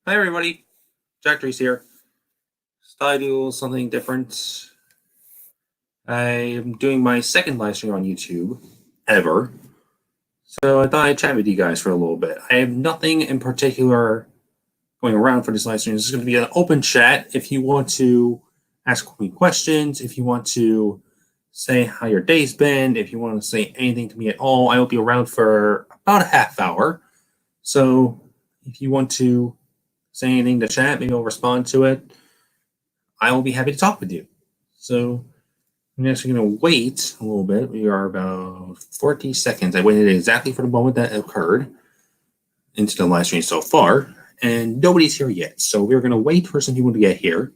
Hi everybody, Jack Reese here. Thought I'd do something different. I am doing my second live stream on YouTube ever, so I thought I'd chat with you guys for a little bit. I have nothing in particular going around for this live stream. This is going to be an open chat. If you want to ask me questions, if you want to say how your day's been, if you want to say anything to me at all, I will be around for about a half hour. So if you want to say anything to chat, maybe I'll respond to it. I will be happy to talk with you. So I'm actually going to wait a little bit. We are about 40 seconds. I waited exactly for the moment that occurred into the live stream so far, and nobody's here yet. So we're going to wait for some people to get here,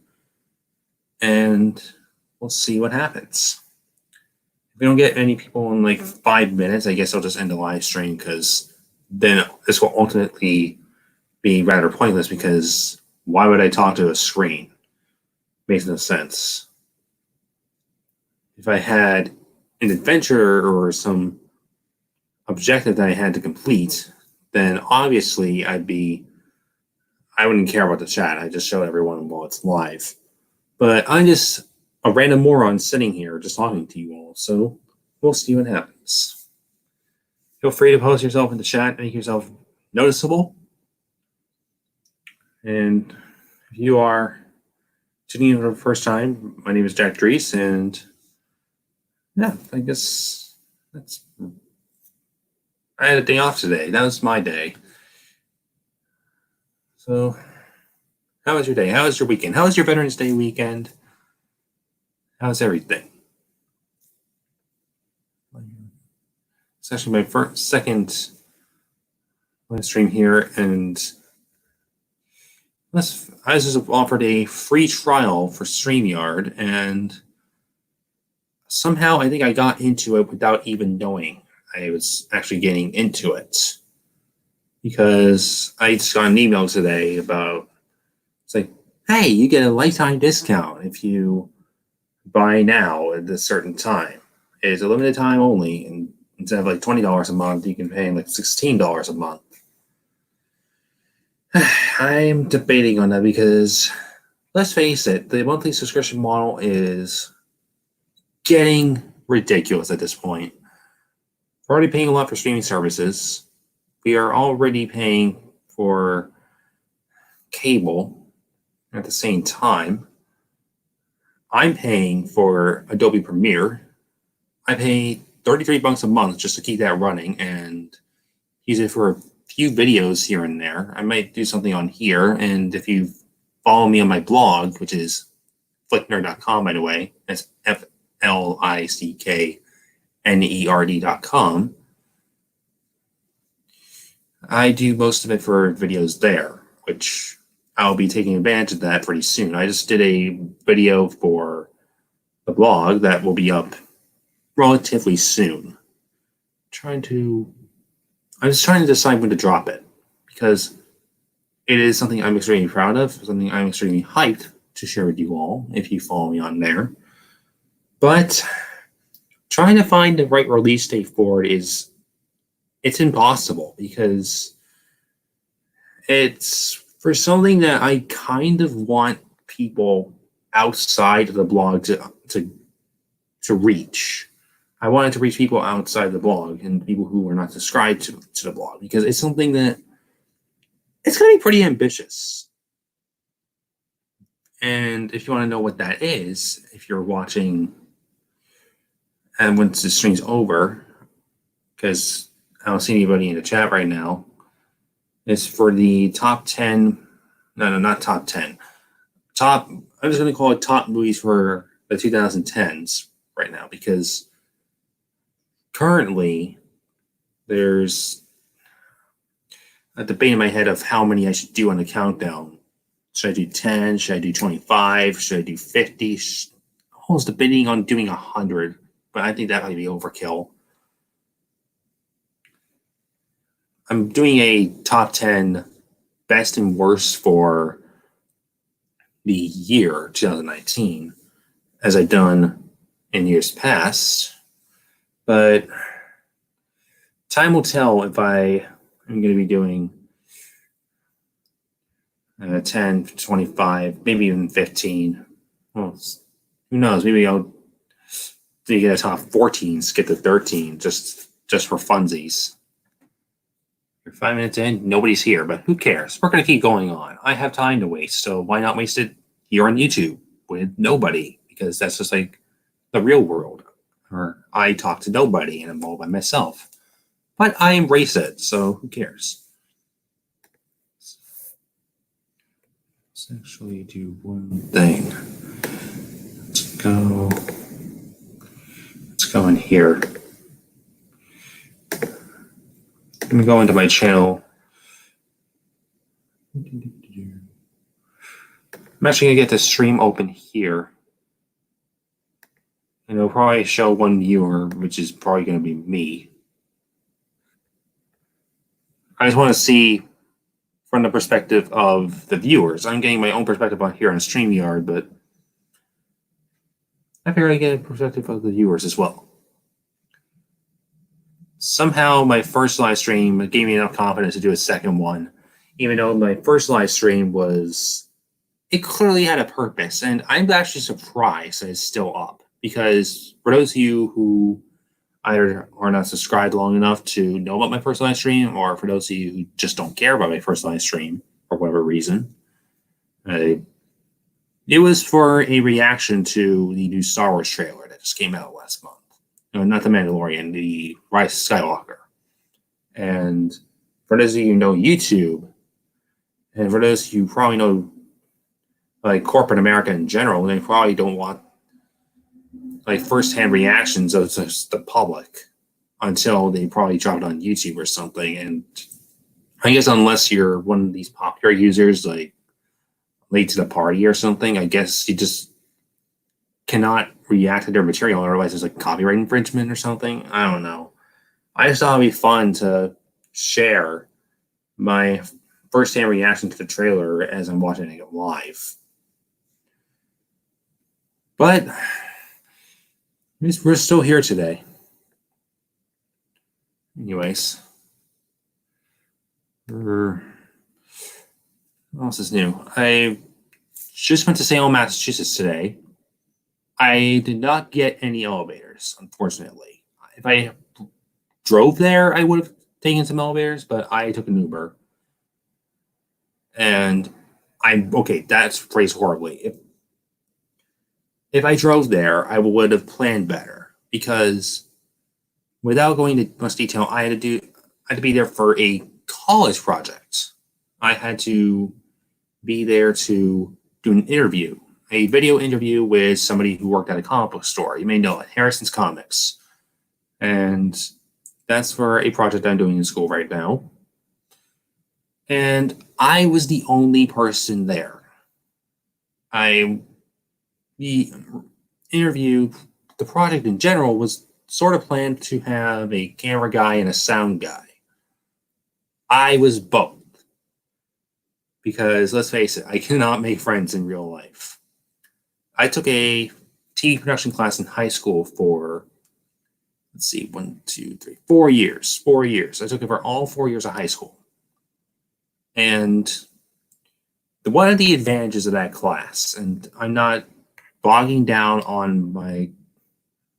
and we'll see what happens. If we don't get any people in like 5 minutes, I guess I'll just end the live stream because then this will ultimately be rather pointless because why would I talk to a screen? Makes no sense. If I had an adventure or some objective that I had to complete, then obviously I wouldn't care about the chat. I just show everyone while it's live. But I'm just a random moron sitting here just talking to you all. So we'll see what happens. Feel free to post yourself in the chat, make yourself noticeable. And if you are tuning in for the first time, my name is Jack Drees, and yeah, I guess I had a day off today. That was my day. So, how was your day? How was your weekend? How was your Veterans Day weekend? How's everything? It's actually my second live stream here, and I was just offered a free trial for StreamYard, and somehow I think I got into it without even knowing I was actually getting into it. Because I just got an email today about, it's like, hey, you get a lifetime discount if you buy now at a certain time. It's a limited time only, and instead of like $20 a month, you can pay like $16 a month. I'm debating on that because, let's face it, the monthly subscription model is getting ridiculous at this point. We're already paying a lot for streaming services. We are already paying for cable at the same time. I'm paying for Adobe Premiere. I pay $33 a month just to keep that running and use it for a few videos here and there. I might do something on here, and if you follow me on my blog, which is flicknerd.com, by the way, that's FLICKNERD.com, I do most of it for videos there, which I'll be taking advantage of that pretty soon. I just did a video for the blog that will be up relatively soon. I'm just trying to decide when to drop it because it is something I'm extremely proud of, something I'm extremely hyped to share with you all if you follow me on there. But trying to find the right release date for it it's impossible because it's for something that I kind of want people outside of the blog to reach. I wanted to reach people outside the blog and people who are not subscribed to the blog because it's something that it's going to be pretty ambitious. And if you want to know what that is, if you're watching and once the stream's over, because I don't see anybody in the chat right now, it's for the top 10. No, not top 10. I'm just going to call it top movies for the 2010s right now because currently there's a debate in my head of how many I should do on the countdown. Should I do 10? Should I do 25? Should I do 50? I was debating on doing 100, but I think that might be overkill. I'm doing a top 10 best and worst for the year 2019, as I've done in years past. But time will tell if I am going to be doing 10, 25, maybe even 15. Well, who knows? Maybe I'll get a top 14, skip to 13, just for funsies. You're 5 minutes in, nobody's here, but who cares? We're going to keep going on. I have time to waste, so why not waste it here on YouTube with nobody? Because that's just like the real world, or I talk to nobody and I'm all by myself. But I embrace it, so who cares? Let's actually do one thing. Let's go in here. Let me go into my channel. I'm actually going to get the stream open here. And it'll probably show one viewer, which is probably going to be me. I just want to see from the perspective of the viewers. I'm getting my own perspective on here on StreamYard, but I figure I get a perspective of the viewers as well. Somehow my first live stream gave me enough confidence to do a second one, even though my first live stream it clearly had a purpose, and I'm actually surprised that it's still up, because for those of you who either are not subscribed long enough to know about my first live stream, or for those of you who just don't care about my first live stream for whatever reason, it was for a reaction to the new Star Wars trailer that just came out last month. No, not The Mandalorian, the Rise of Skywalker. And for those of you who know YouTube, and for those of you who probably know like corporate America in general, they probably don't want like firsthand reactions of the public until they probably drop it on YouTube or something. And I guess unless you're one of these popular users, like late to the party or something, I guess you just cannot react to their material, otherwise there's like copyright infringement or something. I don't know. I just thought it'd be fun to share my first-hand reaction to the trailer as I'm watching it live. But we're still here today. Anyways. What else is new? I just went to Salem, Massachusetts today. I did not get any elevators, unfortunately. If I drove there, I would have taken some elevators, but I took an Uber. And that's phrased horribly. If I drove there, I would have planned better, because without going into much detail, I had to be there for a college project. I had to be there to do an interview, a video interview with somebody who worked at a comic book store. You may know it, Harrison's Comics. And that's for a project I'm doing in school right now. And I was the only person there. The interview, the project in general, was sort of planned to have a camera guy and a sound guy. I was both. Because let's face it, I cannot make friends in real life. I took a TV production class in high school for, 4 years. 4 years. I took it for all 4 years of high school. And one of the advantages of that class, and I'm not bogging down on my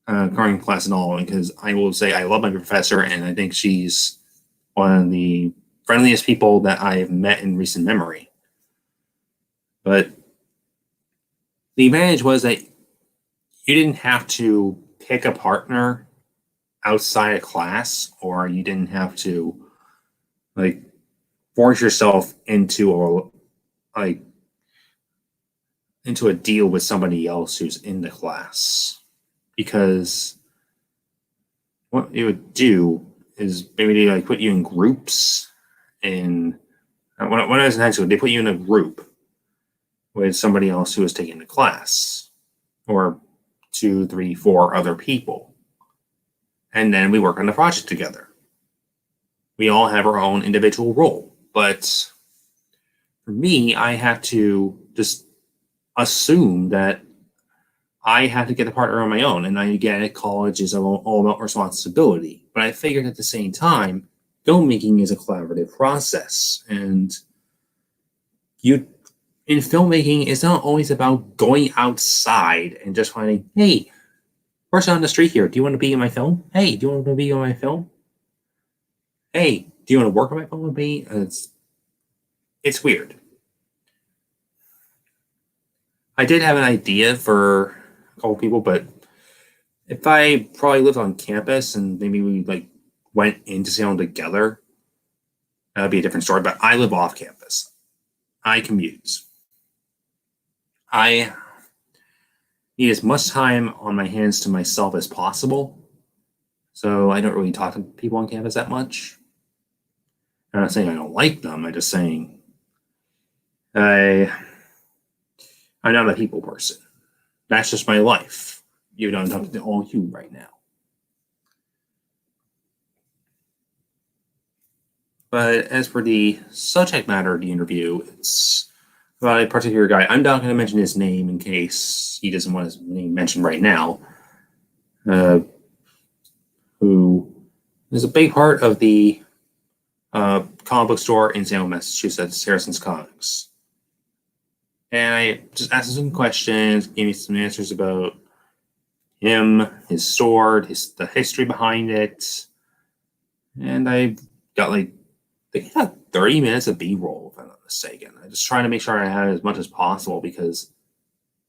current class at all, because I will say I love my professor, and I think she's one of the friendliest people that I've met in recent memory. But the advantage was that you didn't have to pick a partner outside of class, or you didn't have to force yourself into a deal with somebody else who's in the class, because what it would do is maybe they put you in groups. And when I was in high school, they put you in a group with somebody else who was taking the class, or 2, 3, 4 other people, and then we work on the project together. We all have our own individual role, but for me, I have to just assume that I have to get the partner on my own. And I get it, college is all about responsibility. But I figured at the same time, filmmaking is a collaborative process. And you in filmmaking, it's not always about going outside and just finding, hey, person on the street here, do you want to be in my film? Hey, do you want to be in my film? Hey, do you want to work on my film with me? It's weird. I did have an idea for a couple people, but if I probably lived on campus and maybe we like went into Salem together, that would be a different story. But I live off campus. I commute. I need as much time on my hands to myself as possible. So I don't really talk to people on campus that much. I'm not saying I don't like them. I'm just saying I'm not a people person. That's just my life. You know, I'm talking to all you right now. But as for the subject matter of the interview, it's about a particular guy. I'm not going to mention his name in case he doesn't want his name mentioned right now. Who is a big part of the comic book store in Salem, Massachusetts, Harrison's Comics. And I just asked him some questions, gave me some answers about him, his store, the history behind it. And I got I think I got 30 minutes of B-roll, if I'm not mistaken. I just trying to make sure I had as much as possible because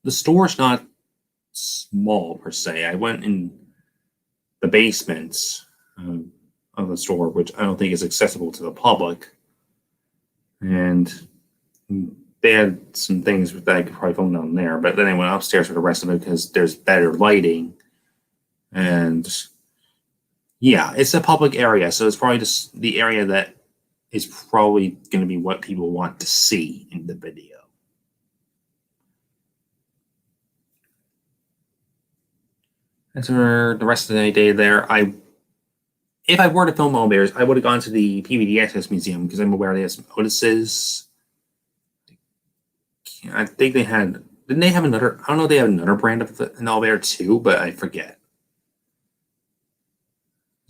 the store's not small per se. I went in the basement of the store, which I don't think is accessible to the public. And they had some things that I could probably film down there, but then I went upstairs for the rest of it because there's better lighting. And yeah, it's a public area, so it's probably just the area that is probably going to be what people want to see in the video. As for the rest of the day there, if I were to film Mole Bears, I would have gone to the PBD Access Museum because I'm aware they have some Otises. I think they had. Didn't they have another? I don't know if they have another brand of an Owlbear too, but I forget.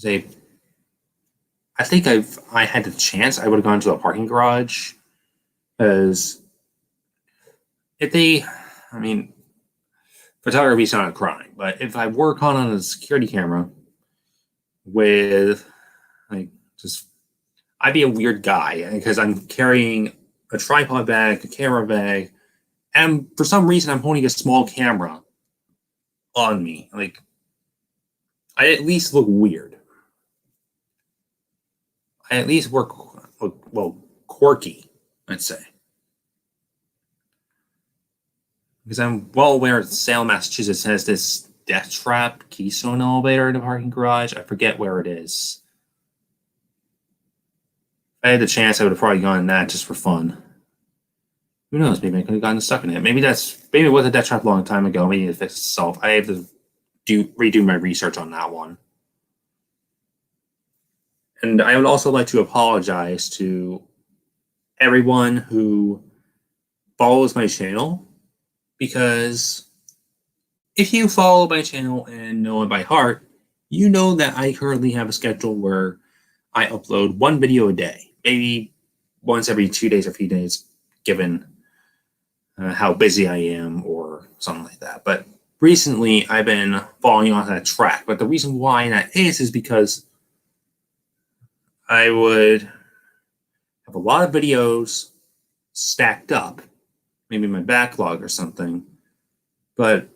I think I had the chance, I would have gone to a parking garage. Because photography is not a crime, but if I were caught on a security camera with I'd be a weird guy because I'm carrying a tripod bag, a camera bag, and for some reason I'm holding a small camera on me. I at least look weird. I at least look quirky, let's say. Because I'm well aware that Salem, Massachusetts has this death trap Keystone elevator in the parking garage. I forget where it is. If I had the chance, I would have probably gone in that just for fun. Who knows? Maybe I could have gotten stuck in it. Maybe it was a death trap a long time ago. Maybe it fixed itself. I have to redo my research on that one. And I would also like to apologize to everyone who follows my channel, because if you follow my channel and know it by heart, you know that I currently have a schedule where I upload one video a day, maybe once every 2 days or 3 days, given how busy I am or something like that. But recently, I've been falling off that track. But the reason why that is because I would have a lot of videos stacked up, maybe my backlog or something. But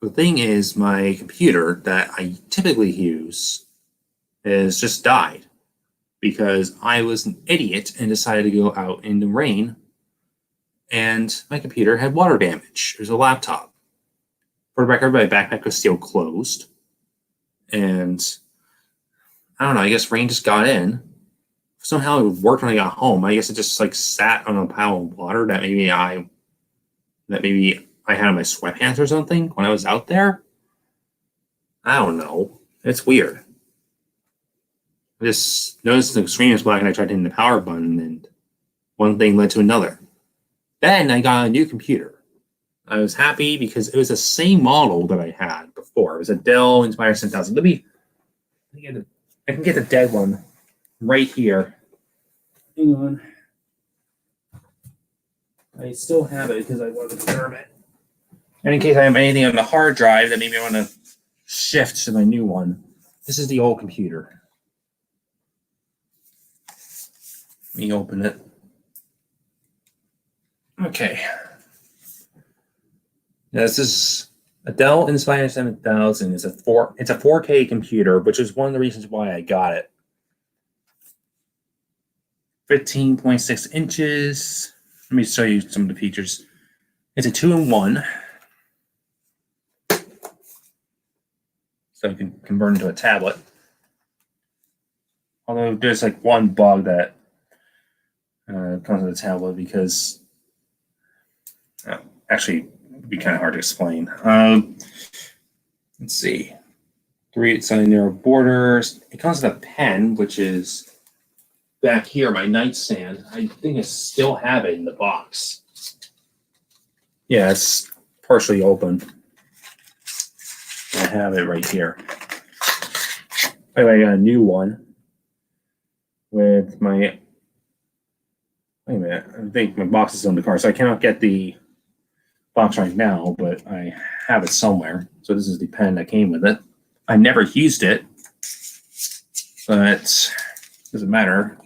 the thing is, my computer that I typically use has just died because I was an idiot and decided to go out in the rain, and my computer had water damage. It was a laptop. For the record, my backpack was still closed, and I don't know, I guess rain just got in. Somehow it worked when I got home. I guess it just sat on a pile of water that maybe I had on my sweatpants or something when I was out there. I don't know. It's weird. I just noticed the screen was black and I tried hitting the power button and one thing led to another. Then I got a new computer. I was happy because it was the same model that I had before. It was a Dell Inspire 7000. I can get the dead one right here. Hang on. I still have it because I want to preserve it. And in case I have anything on the hard drive that maybe I want to shift to my new one. This is the old computer. Let me open it. Okay. Now, this is a Dell Inspire 7000. It's a 4K computer, which is one of the reasons why I got it. 15.6 inches. Let me show you some of the features. It's a 2-in-1. So you can convert into a tablet. Although there's like one bug that comes with the tablet because actually it'd be kind of hard to explain. Let's see. 3 slightly narrow borders. It comes with a pen, which is back here, my nightstand. I think I still have it in the box. Yeah, it's partially open. I have it right here. By the way, I got a new one with my. Wait a minute. I think my box is on the car, so I cannot get the box right now, but I have it somewhere. So this is the pen that came with it. I never used it, but doesn't matter.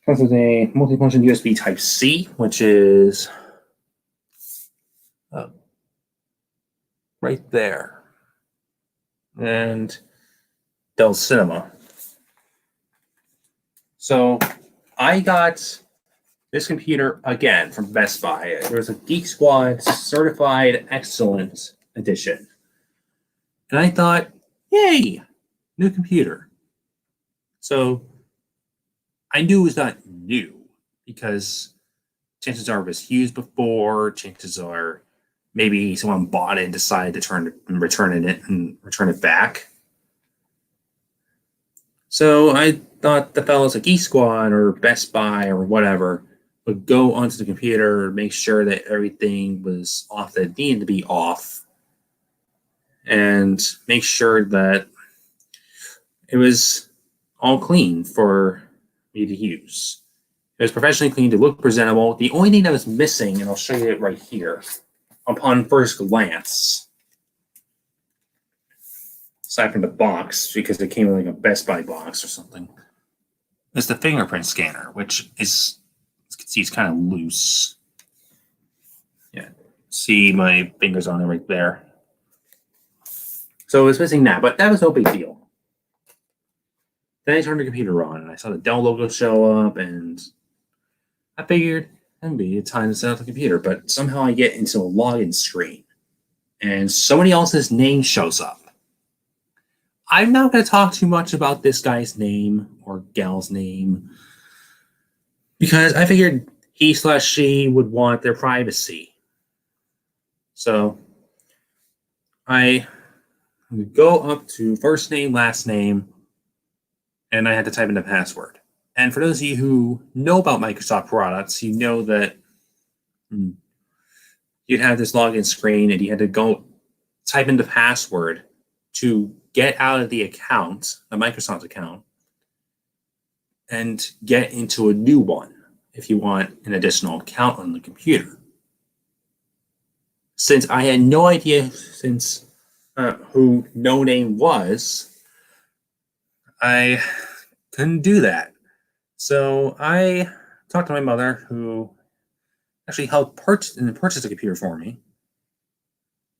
Comes with a multifunction USB Type-C, which is right there. And Dell Cinema. So I got this computer again from Best Buy. There was a Geek Squad Certified Excellent Edition. And I thought, yay, new computer. So I knew it was not new because chances are it was used before. Chances are maybe someone bought it and decided to return it back. So I thought the fellows at Geek Squad or Best Buy or whatever would go onto the computer, make sure that everything was off that needed to be off, and make sure that it was all clean for me to use. It was professionally clean to look presentable. The only thing that was missing, and I'll show you it right here, upon first glance, aside from the box, because it came in like a Best Buy box or something, is the fingerprint scanner, which is, you can see, it's kind of loose. Yeah, see my fingers on it right there. So it was missing that, but that was no big deal. Then I turned the computer on, and I saw the Dell logo show up, and I figured it'd be a time to set up the computer, but somehow I get into a login screen, and somebody else's name shows up. I'm not going to talk too much about this guy's name or gal's name because I figured he/she would want their privacy. So I go up to first name, last name, and I had to type in the password. And for those of you who know about Microsoft products, you know that you'd have this login screen and you had to go type in the password to get out of the account, a Microsoft account, and get into a new one if you want an additional account on the computer. Since I had no idea who No Name was, I couldn't do that. So I talked to my mother, who actually helped purchase the computer for me.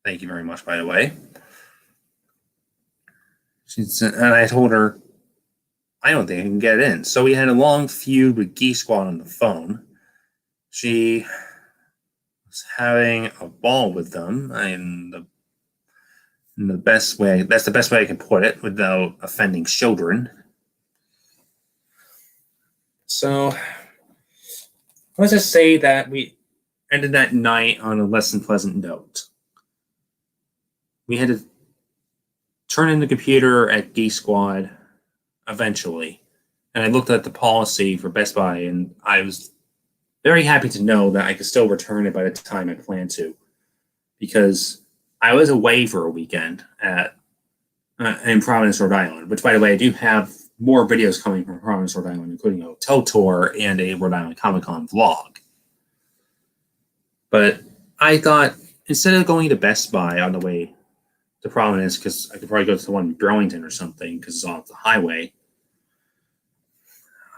Thank you very much, by the way. And I told her, I don't think I can get it in. So we had a long feud with Geek Squad on the phone. She was having a ball with them in the best way. That's the best way I can put it without offending children. So let's just say that we ended that night on a less than pleasant note. We had to turn in the computer at Geek Squad eventually. And I looked at the policy for Best Buy, and I was very happy to know that I could still return it by the time I planned to. Because I was away for a weekend in Providence, Rhode Island, which, by the way, I do have more videos coming from Providence, Rhode Island, including a hotel tour and a Rhode Island Comic Con vlog. But I thought instead of going to Best Buy on the way to Providence, because I could probably go to the one in Burlington or something because it's off the highway,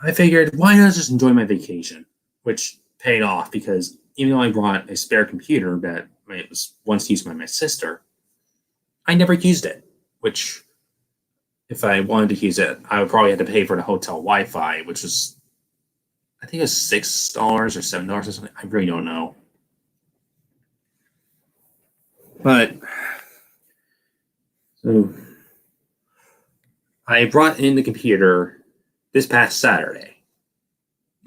I figured why not just enjoy my vacation, which paid off because even though I brought a spare computer that was once used by my sister, I never used it. Which, if I wanted to use it, I would probably have to pay for the hotel Wi-Fi, which was I think it was $6 or $7 or something. I really don't know. But so I brought in the computer this past Saturday.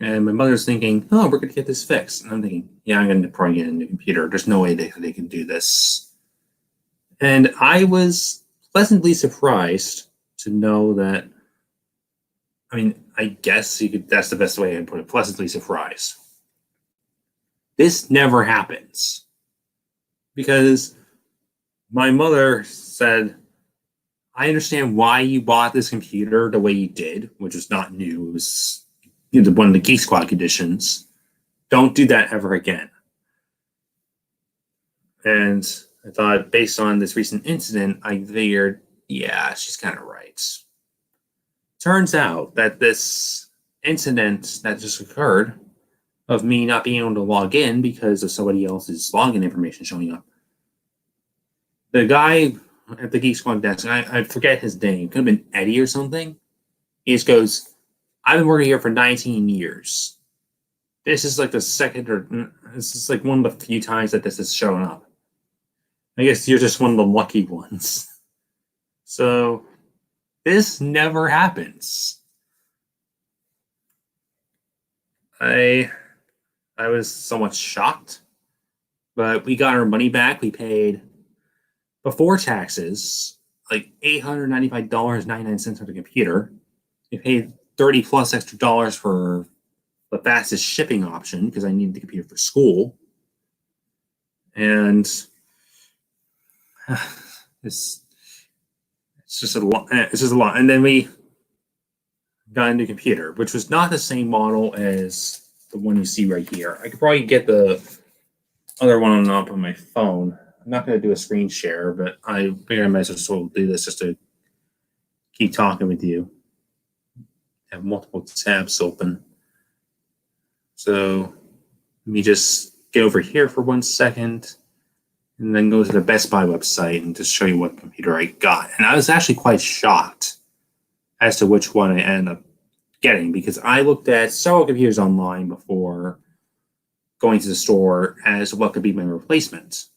And my mother's thinking, oh, we're going to get this fixed. And I'm thinking, yeah, I'm going to probably get a new computer. There's no way they can do this. And I was pleasantly surprised to know that, I mean, I guess that's the best way I put it, pleasantly surprised. This never happens. Because my mother said, I understand why you bought this computer the way you did, which was not new. It was one of the Geek Squad conditions. Don't do that ever again. And I thought, based on this recent incident, I figured, yeah, she's kind of right. Turns out that this incident that just occurred of me not being able to log in because of somebody else's login information showing up, the guy at the Geek Squad desk, I forget his name, could have been Eddie or something. He just goes, I've been working here for 19 years. This is like this is like one of the few times that this has shown up. I guess you're just one of the lucky ones. So this never happens. I was somewhat shocked, but we got our money back. We paid before taxes like $895.99 for the computer. We paid $30 plus extra dollars for the fastest shipping option because I needed the computer for school. And it's just a lot. It's just a lot. And then we got a new computer, which was not the same model as the one you see right here. I could probably get the other one up on my phone. I'm not going to do a screen share, but I figured I might as well do this just to keep talking with you. Have multiple tabs open. So let me just get over here for 1 second and then go to the Best Buy website and just show you what computer I got. And I was actually quite shocked as to which one I ended up getting because I looked at several computers online before going to the store as what could be my replacement.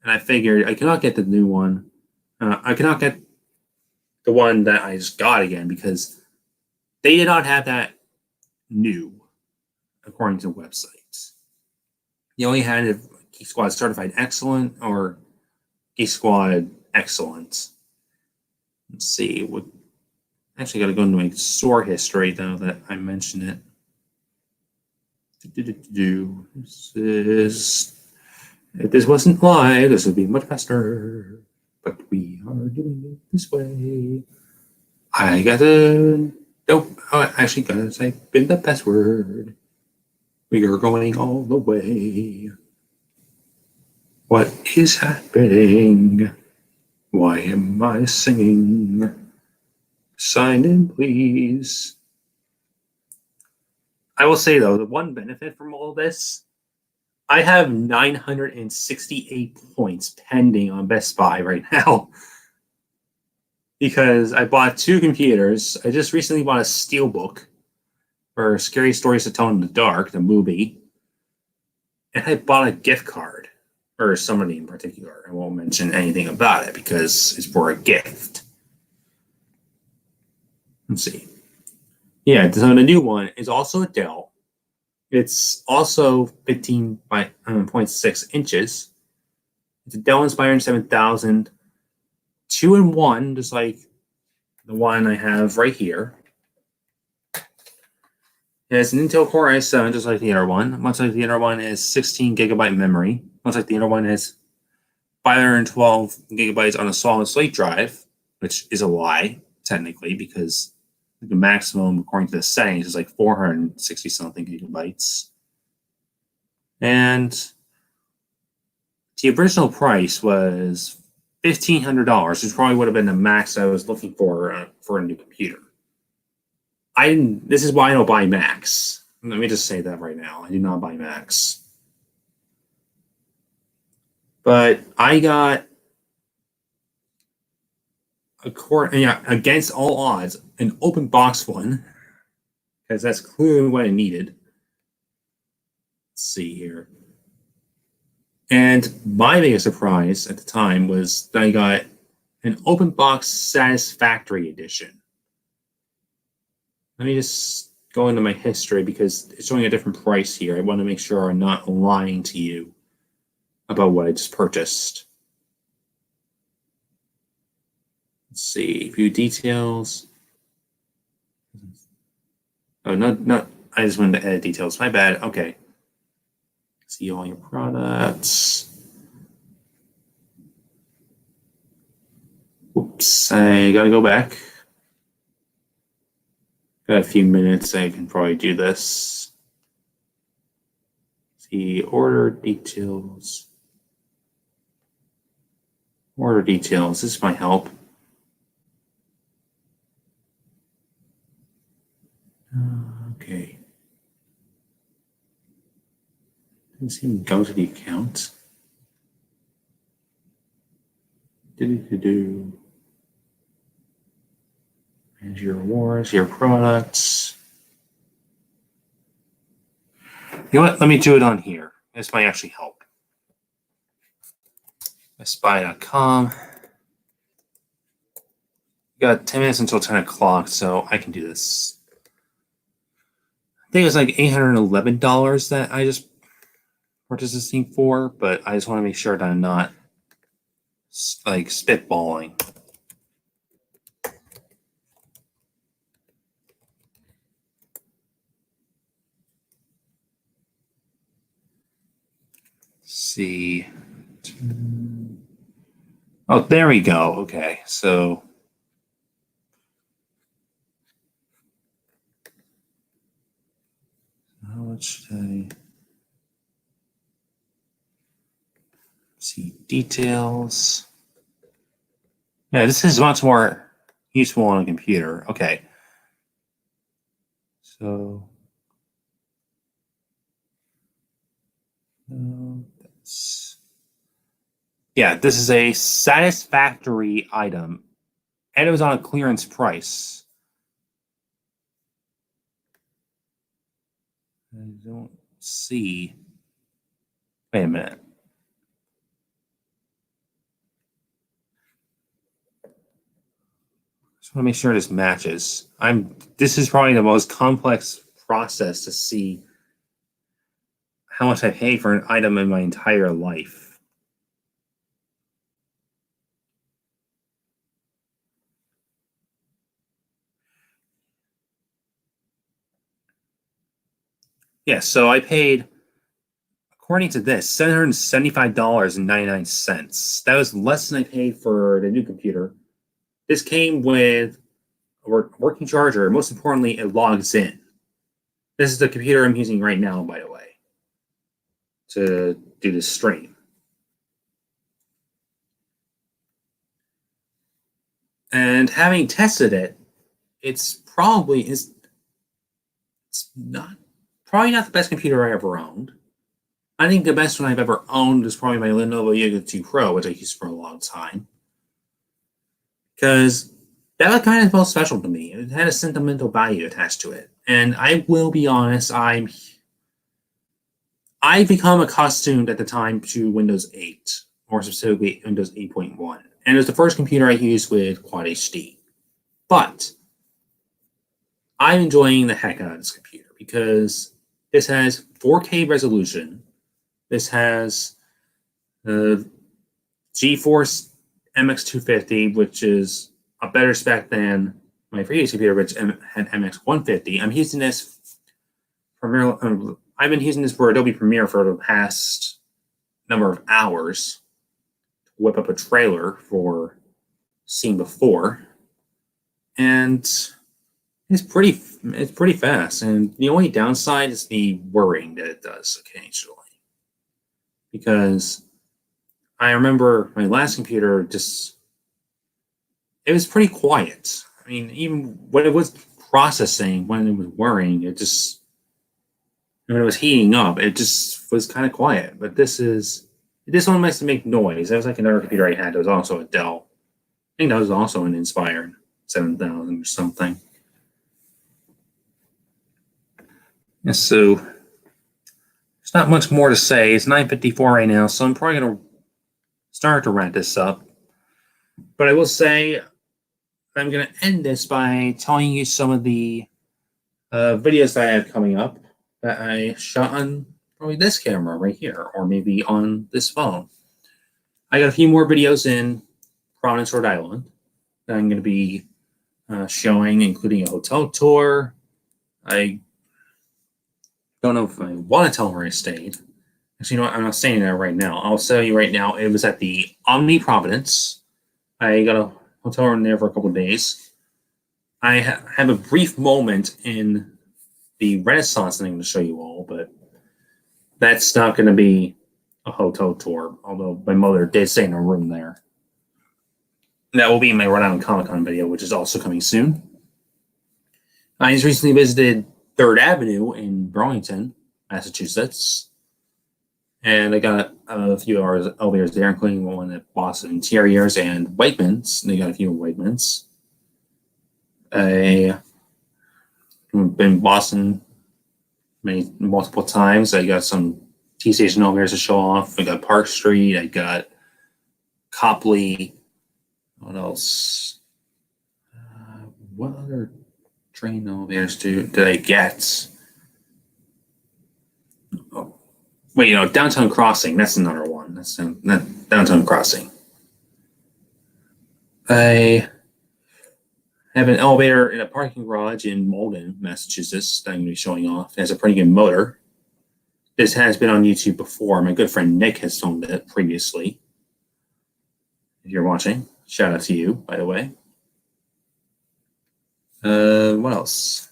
And I figured I cannot get the new one. I cannot get the one that I just got again because they did not have that new, according to the website. You only had a Geek Squad Certified Excellent or Geek Squad Excellent. Let's see. What? Actually, got to go into my store history now that I mentioned it. This is. If this wasn't live, this would be much faster. But we are doing it this way. I got to. Nope. I actually got to type in the password. We are going all the way. What is happening? Why am I singing? Sign in, please. I will say, though, the one benefit from all this, I have 968 points pending on Best Buy right now because I bought 2 computers. I just recently bought a Steelbook for Scary Stories to Tell in the Dark, the movie, and I bought a gift card for somebody in particular. I won't mention anything about it because it's for a gift. Let's see. Yeah, so the new one is also a Dell. It's also 15.6 inches. It's a Dell Inspiron 7000, 2-in-1, just like the one I have right here. It has an Intel Core i7, just like the other one. Much like the other one is 16 gigabyte memory. Much like the other one is 512 gigabytes on a solid state drive, which is a lie, technically, because the maximum, according to the settings, is like 460 something gigabytes. And the original price was $1,500, which probably would have been the max I was looking for a new computer. I didn't. This is why I don't buy Macs. Let me just say that right now. I do not buy Macs. But I got against all odds, an open box one, because that's clearly what I needed. Let's see here. And my biggest surprise at the time was that I got an open box Satisfactory edition. Let me just go into my history because it's showing a different price here. I want to make sure I'm not lying to you about what I just purchased. Let's see, view details. Oh, no, I just wanted to edit details. My bad. Okay. See all your products. Oops, I gotta go back. Got a few minutes. I can probably do this. See order details. Order details. This might help. Okay. Didn't seem to go to the account. Do. Manage your rewards, your products. You know what? Let me do it on here. This might actually help. BestBuy.com. Got 10 minutes until 10 o'clock, so I can do this. I think it was like $811 that I just purchased this thing for, but I just want to make sure that I'm not like spitballing. See. Oh, there we go. Okay, so how much should I see details? Yeah, this is much more useful on a computer. Okay, so yeah, this is a Satisfactory item, and it was on a clearance price. I don't see. Wait a minute. Just want to make sure this matches. This is probably the most complex process to see how much I pay for an item in my entire life. Yeah, so I paid, according to this, $775.99. That was less than I paid for the new computer. This came with a working charger. Most importantly, it logs in. This is the computer I'm using right now, by the way, to do this stream. And having tested it, it's probably not the best computer I ever owned. I think the best one I've ever owned is probably my Lenovo Yoga 2 Pro, which I used for a long time. Because that was kind of felt special to me. It had a sentimental value attached to it. And I will be honest, I've become accustomed at the time to Windows 8, more specifically Windows 8.1. And it was the first computer I used with Quad HD. But I'm enjoying the heck out of this computer because this has 4K resolution. This has the GeForce MX250, which is a better spec than my previous computer, which had MX150. I'm using this I've been using this for Adobe Premiere for the past number of hours to whip up a trailer for Scene Before, and it's pretty fast. And the only downside is the whirring that it does occasionally, because I remember my last computer it was pretty quiet. I mean, even when it was processing, when it was whirring, when it was heating up, it just was kind of quiet. But this one likes to make noise. That was like another computer I had. It was also a Dell. I think that was also an Inspired 7000 or something. And so there's not much more to say. It's 9:54 right now, so I'm probably gonna start to wrap this up. But I will say I'm gonna end this by telling you some of the videos that I have coming up that I shot on probably this camera right here, or maybe on this phone. I got a few more videos in Providence, Rhode Island that I'm going to be showing, including a hotel tour. I don't know if I want to tell where I stayed. Actually, you know what? I'm not staying there right now. I'll tell you right now. It was at the Omni Providence. I got a hotel room there for a couple of days. I have a brief moment in the Renaissance thing to show you all, but that's not going to be a hotel tour, although my mother did stay in a room there. That will be in my Rhode Island Comic Con video, which is also coming soon. I just recently visited 3rd Avenue in Burlington, Massachusetts. And I got a few elevators there, including one at Boston Interiors and Whiteman's. They got a few Whiteman's. I've been in Boston multiple times. I got some T-Station elevators to show off. I got Park Street. I got Copley. What else? What other train elevators did I get? Oh, wait, Downtown Crossing. That's another one. That's Downtown Crossing. I have an elevator in a parking garage in Malden, Massachusetts, that I'm going to be showing off. It has a pretty good motor. This has been on YouTube before. My good friend Nick has filmed it previously. If you're watching, shout out to you, by the way. What else?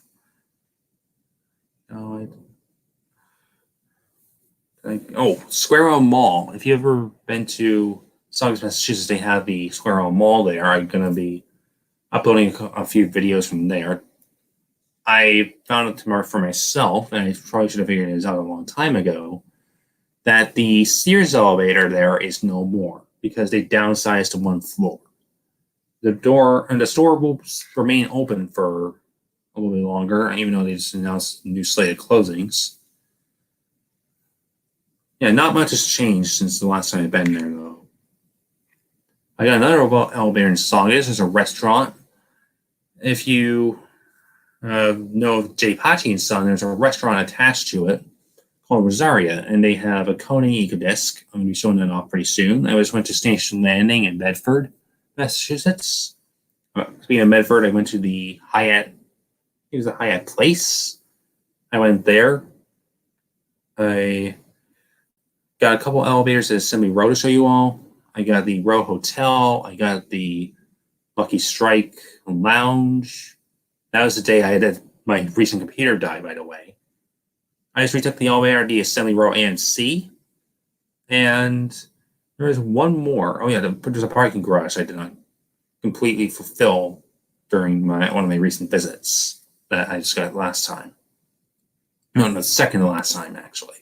Square Row Mall. If you've ever been to Saugus, Massachusetts, they have the Square Row Mall there. I'm going to be uploading a few videos from there. I found it tomorrow for myself, and I probably should have figured this out a long time ago, that the Sears elevator there is no more because they downsized to one floor. The store will remain open for a little bit longer, even though they just announced a new slate of closings. Yeah, not much has changed since the last time I've been there, though. I got another elevator in Saugus. There's a restaurant. If you know Jay Pachi and Son, there's a restaurant attached to it called Rosaria, and they have a Kone Ecodisc. I'm going to be showing that off pretty soon. I just went to Station Landing in Medford, Massachusetts. Speaking of Medford, I went to the Hyatt. It was the Hyatt Place. I went there. I got a couple elevators at Assembly Row to show you all. I got the Row Hotel. I got the Lucky Strike Lounge. That was the day I had my recent computer die, by the way. I just retook the elevator at the Assembly Row AMC. And there is one more. Oh, yeah, there's a parking garage I did not completely fulfill during one of my recent visits that I just got last time. No, the second to last time, actually.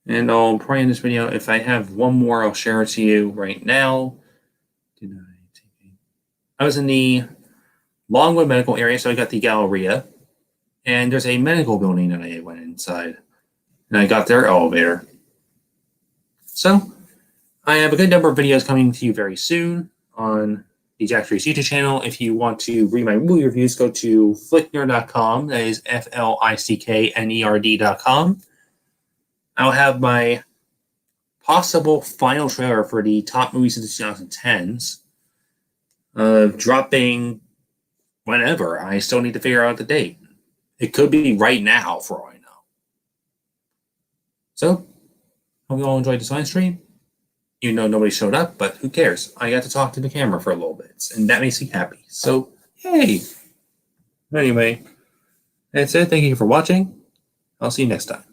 And I'll probably end this video. If I have one more, I'll share it to you right now. I was in the Longwood Medical area, so I got the Galleria. And there's a medical building that I went inside. And I got their elevator. So, I have a good number of videos coming to you very soon on the Jack Trees YouTube channel. If you want to read my movie reviews, go to flicknerd.com. That is FLICKNERD.com. I'll have my possible final trailer for the top movies of the 2010s dropping whenever. I still need to figure out the date. It could be right now, for all I know. So, hope you all enjoyed this live stream. Even though nobody showed up, but who cares? I got to talk to the camera for a little bit, and that makes me happy. So, yay! Anyway, that's it. Thank you for watching. I'll see you next time.